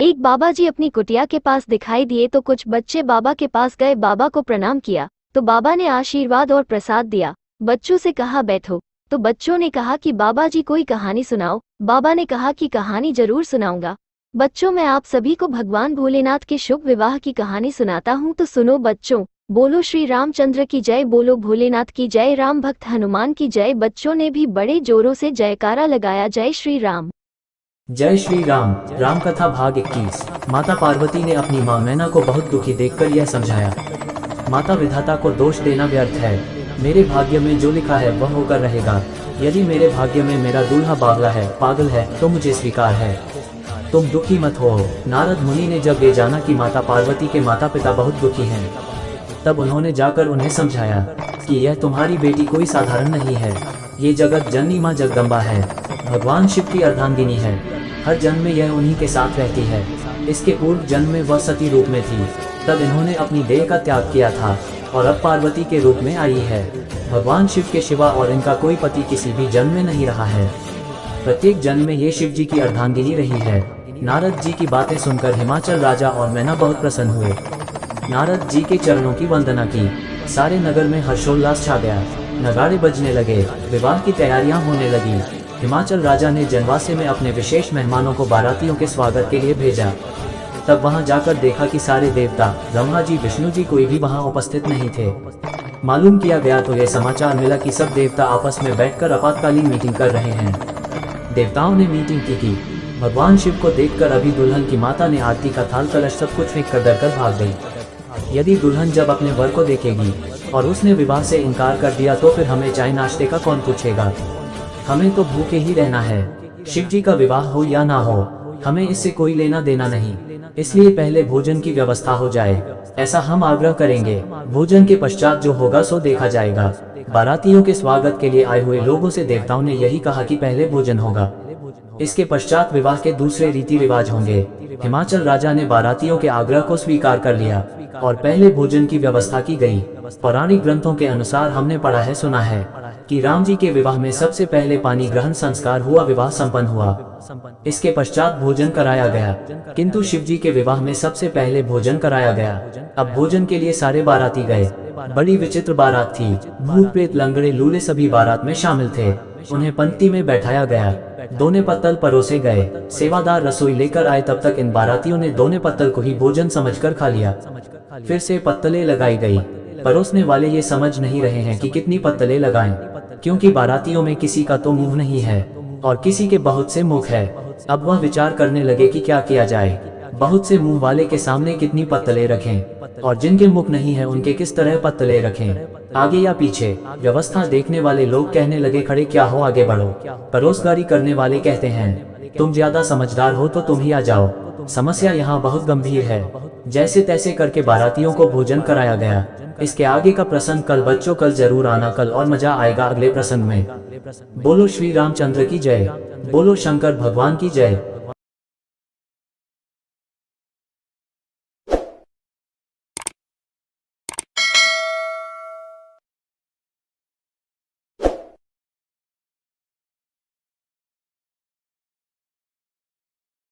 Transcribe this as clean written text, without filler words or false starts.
एक बाबा जी अपनी कुटिया के पास दिखाई दिए तो कुछ बच्चे बाबा के पास गए, बाबा को प्रणाम किया तो बाबा ने आशीर्वाद और प्रसाद दिया। बच्चों से कहा बैठो, तो बच्चों ने कहा कि बाबा जी कोई कहानी सुनाओ। बाबा ने कहा कि कहानी जरूर सुनाऊंगा। बच्चों, मैं आप सभी को भगवान भोलेनाथ के शुभ विवाह की कहानी सुनाता हूँ, तो सुनो बच्चों। बोलो श्री रामचंद्र की जय, बोलो भोलेनाथ की जय, राम भक्त हनुमान की जय। बच्चों ने भी बड़े जोरों से जयकारा लगाया, जय श्री राम। जय श्री राम। राम कथा भाग 21। माता पार्वती ने अपनी माँ मैना को बहुत दुखी देखकर यह समझाया, माता विधाता को दोष देना व्यर्थ है। मेरे भाग्य में जो लिखा है वह होकर रहेगा। यदि मेरे भाग्य में मेरा दूल्हा बावला है, पागल है, तो मुझे स्वीकार है। तुम दुखी मत हो। नारद मुनि ने जब ये जाना कि माता पार्वती के माता पिता बहुत दुखी हैं, तब उन्होंने जाकर उन्हें समझाया कि यह तुम्हारी बेटी कोई साधारण नहीं है। ये जगत जननी माँ जगदम्बा है, भगवान शिव की अर्धांगिनी है। हर जन्म में यह उन्हीं के साथ रहती है। इसके पूर्व जन्म में वह सती रूप में थी, तब इन्होंने अपनी देह का त्याग किया था और अब पार्वती के रूप में आई है। भगवान शिव के सिवा और इनका कोई पति किसी भी जन्म में नहीं रहा है। प्रत्येक जन्म में ये शिव जी की अर्धांगिनी रही है। नारद जी की बातें सुनकर हिमाचल राजा और मैना बहुत प्रसन्न हुए। नारद जी के चरणों की वंदना की। सारे नगर में हर्षोल्लास छा गया, नगाड़े बजने लगे, विवाह की तैयारियां होने लगी। हिमाचल राजा ने जनवासे में अपने विशेष मेहमानों को बारातियों के स्वागत के लिए भेजा। तब वहां जाकर देखा कि सारे देवता, ब्रह्मा जी, विष्णु जी कोई भी वहां उपस्थित नहीं थे। मालूम किया गया तो यह समाचार मिला कि सब देवता आपस में बैठकर आपातकालीन मीटिंग कर रहे हैं। देवताओं ने मीटिंग की थी। भगवान शिव को देखकर अभी दुल्हन की माता ने आरती का थाल कलश सब कुछ फेंक कर डरकर भाग गई। यदि दुल्हन जब अपने वर को देखेगी और उसने विवाह से इनकार कर दिया तो फिर हमें चाय नाश्ते का कौन पूछेगा। हमें तो भूखे ही रहना है। शिव जी का विवाह हो या ना हो, हमें इससे कोई लेना देना नहीं। इसलिए पहले भोजन की व्यवस्था हो जाए, ऐसा हम आग्रह करेंगे। भोजन के पश्चात जो होगा सो देखा जाएगा। बारातियों के स्वागत के लिए आए हुए लोगों से देवताओं ने यही कहा कि पहले भोजन होगा, इसके पश्चात विवाह के दूसरे रीति रिवाज होंगे। हिमाचल राजा ने बारातियों के आग्रह को स्वीकार कर लिया और पहले भोजन की व्यवस्था की गई। पौराणिक ग्रंथों के अनुसार हमने पढ़ा है, सुना है कि राम जी के विवाह में सबसे पहले पानी ग्रहण संस्कार हुआ, विवाह संपन्न हुआ। इसके पश्चात भोजन कराया गया, किंतु शिव जी के विवाह में सबसे पहले भोजन कराया गया। अब भोजन के लिए सारे बाराती गए। बड़ी विचित्र बारात थी। भूत प्रेत लंगड़े लूले सभी बारात में शामिल थे। उन्हें पंक्ति में बैठाया गया। दोने पत्तल परोसे गए। सेवादार रसोई लेकर आए। तब तक इन बारातियों ने दोने पत्तल को ही भोजन समझकर खा लिया। फिर से पत्तलें लगाई गई। परोसने वाले ये समझ नहीं रहे हैं कि कितनी पत्तलें लगाएं, क्योंकि बारातियों में किसी का तो मुंह नहीं है और किसी के बहुत से मुख है। अब वह विचार करने लगे कि क्या किया जाए। बहुत से मुंह वाले के सामने कितनी पत्तलें रखें और जिनके मुख नहीं है उनके किस तरह पत्तलें रखें, आगे या पीछे। व्यवस्था देखने वाले लोग कहने लगे, खड़े क्या हो, आगे बढ़ो। परोसगारी करने वाले कहते हैं, तुम ज्यादा समझदार हो तो तुम ही आ जाओ, समस्या यहाँ बहुत गंभीर है। जैसे तैसे करके बारातियों को भोजन कराया गया। इसके आगे का प्रसंग कल बच्चों, कल जरूर आना, कल और मजा आएगा अगले प्रसंग में। बोलो श्री रामचंद्र की जय, बोलो शंकर भगवान की जय।